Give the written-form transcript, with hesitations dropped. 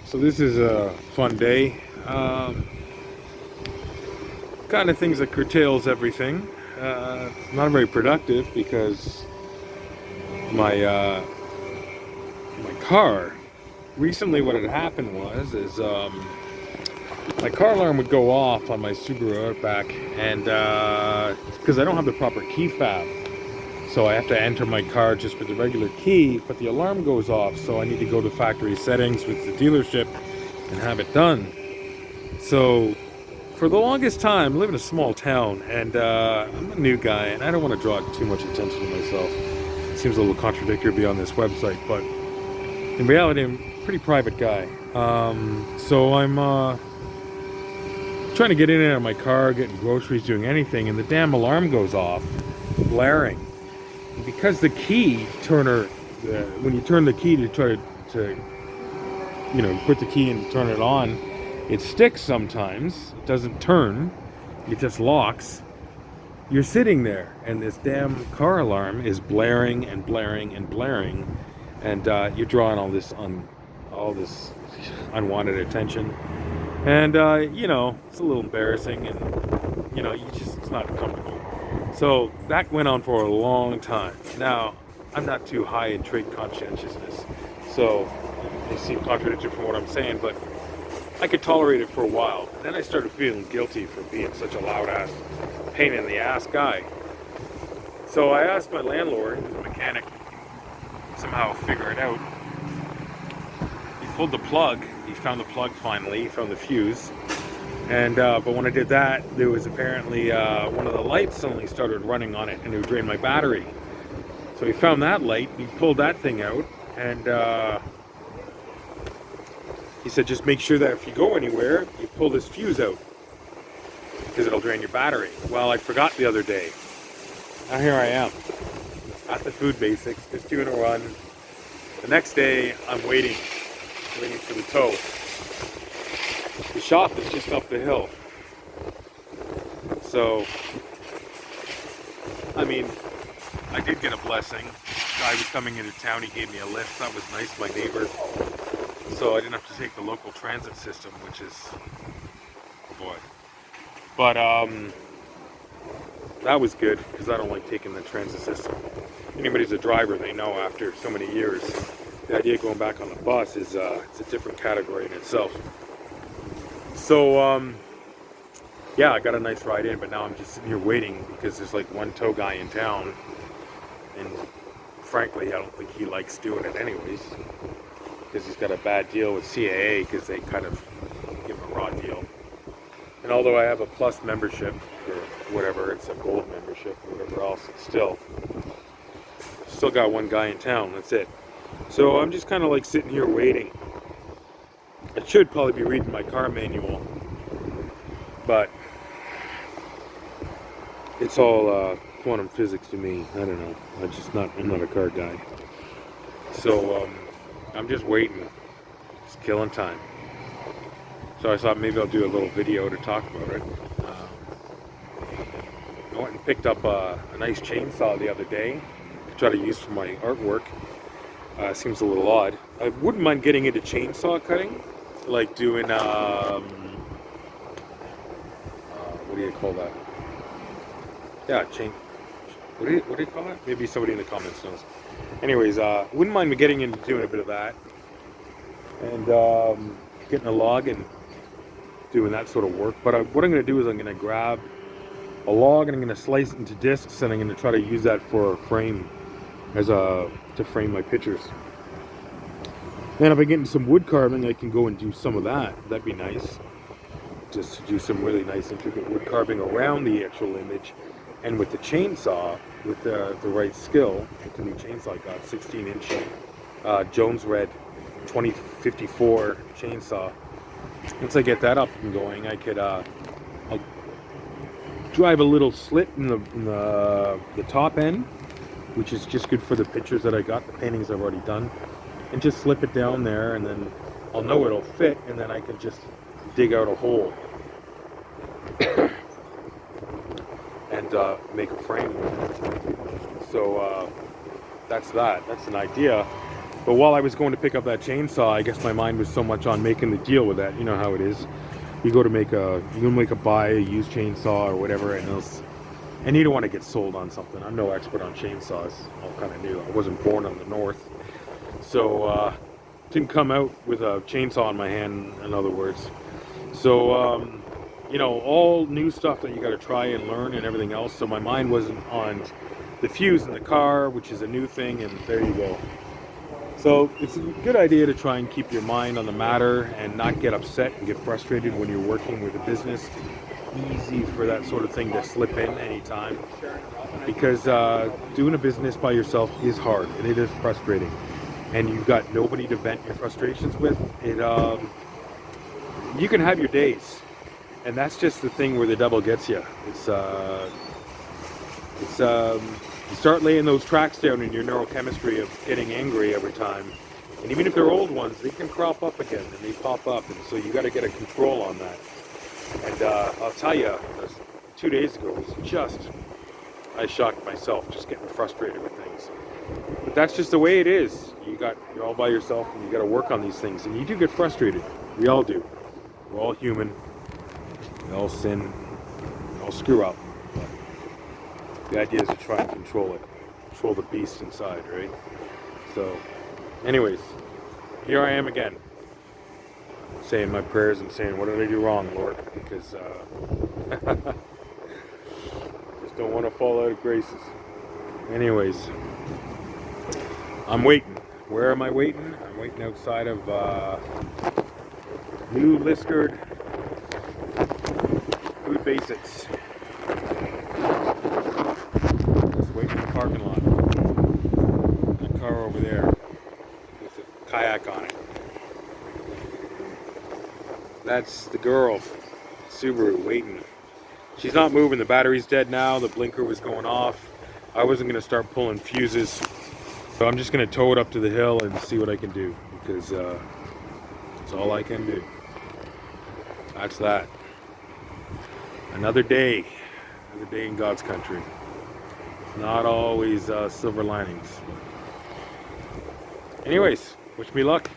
So this is a fun day. Kind of things that curtails everything. Not very productive because my my car. Recently, what had happened is my car alarm would go off on my Subaru Outback, and it's because I don't have the proper key fob. So I have to enter my car just with the regular key, but the alarm goes off. So I need to go to factory settings with the dealership and have it done. So for the longest time, I live in a small town, and I'm a new guy, and I don't want to draw too much attention to myself. It seems a little contradictory to be on this website, but in reality, I'm a pretty private guy. So I'm trying to get in and out of my car, getting groceries, doing anything, and the damn alarm goes off, blaring. And because the key turner, when you turn the key to try to put the key in to turn it on, it sticks sometimes. It doesn't turn. It just locks. You're sitting there, and this damn car alarm is blaring and blaring and blaring, and you're drawing all this unwanted attention, and it's a little embarrassing, and it's not comfortable. So that went on for a long time. Now I'm not too high in trait conscientiousness, so it seems contradictory from what I'm saying, but I could tolerate it for a while. And then I started feeling guilty for being such a loud ass, pain in the ass guy. So I asked my landlord, who's a mechanic, somehow figure it out. He pulled the plug. He found the plug finally. He found the fuse. And but when I did that, there was apparently one of the lights suddenly started running on it, and it would drain my battery. So he found that light. He pulled that thing out, and he said, just make sure that if you go anywhere, you pull this fuse out, because it'll drain your battery. Well, I forgot the other day. Now here I am, at the Food Basics, just doing a run. The next day, I'm waiting for the tow. The shop is just up the hill. So, I mean, I did get a blessing. The guy was coming into town, he gave me a lift. That was nice, my neighbor. So I didn't have to take the local transit system, which is, oh boy. But that was good, because I don't like taking the transit system. Anybody's a driver, they know after so many years, the idea of going back on the bus is it's a different category in itself. So yeah, I got a nice ride in, but now I'm just sitting here waiting because there's like one tow guy in town, and frankly, I don't think he likes doing it anyways, because he's got a bad deal with CAA, because they kind of give him a raw deal. And although I have a plus membership, or whatever, it's a gold membership, or whatever else, it's still got one guy in town, that's it. So I'm just kind of like sitting here waiting. I should probably be reading my car manual, but it's all quantum physics to me. I don't know. I'm not a car guy. So I'm just waiting, just killing time. So I thought maybe I'll do a little video to talk about it. I went and picked up a nice chainsaw the other day to try to use for my artwork. Seems a little odd. I wouldn't mind getting into chainsaw cutting, like doing what do you call that? Yeah, What do you call it? Maybe somebody in the comments knows. Anyways, wouldn't mind me getting into doing a bit of that, and getting a log and doing that sort of work. But what I'm going to do is I'm going to grab a log and I'm going to slice it into discs, and I'm going to try to use that for a frame, to frame my pictures. Then if I get into some wood carving, I can go and do some of that. That'd be nice. Just to do some really nice intricate wood carving around the actual image. And with the chainsaw, with the right skill, with the new chainsaw I got, 16-inch Jones Red 2054 chainsaw. Once I get that up and going, I could I'll drive a little slit in the top end, which is just good for the pictures that I got, the paintings I've already done, and just slip it down there, and then I'll know it'll fit, and then I can just dig out a hole and make a frame. So that's an idea. But while I was going to pick up that chainsaw, I guess my mind was so much on making the deal with that. You know how it is. You go to make a buy a used chainsaw or whatever, and you don't want to get sold on something. I'm no expert on chainsaws. I'm kind of new. I wasn't born on the north, so didn't come out with a chainsaw in my hand. In other words, so you know, all new stuff that you got to try and learn and everything else. So my mind wasn't on the fuse in the car, which is a new thing, and there you go. So it's a good idea to try and keep your mind on the matter and not get upset and get frustrated when you're working with a business. Easy for that sort of thing to slip in anytime, because doing a business by yourself is hard and it is frustrating, and you've got nobody to vent your frustrations with. You can have your days, and that's just the thing where the devil gets you. You start laying those tracks down in your neurochemistry of getting angry every time, and even if they're old ones, they can crop up again and they pop up, and so you got to get a control on that. And I'll tell you, 2 days ago was I shocked myself just getting frustrated with things. But that's just the way it is. You're all by yourself, and you got to work on these things, and you do get frustrated. We all do. We're all human. We all sin. We all screw up. But the idea is to try and control the beast inside, right? So, anyways, here I am again, saying my prayers and saying, what did I do wrong, Lord? Because just don't want to fall out of graces. Anyways, I'm waiting. Where am I waiting? I'm waiting outside of New Liskeard Food Basics. Just waiting in the parking lot. That car over there with a kayak on it. That's the girl, Subaru, waiting. She's not moving. The battery's dead now. The blinker was going off. I wasn't going to start pulling fuses, so I'm just going to tow it up to the hill and see what I can do, because that's all I can do. That's that. Another day in God's country. Not always silver linings. Anyways, wish me luck.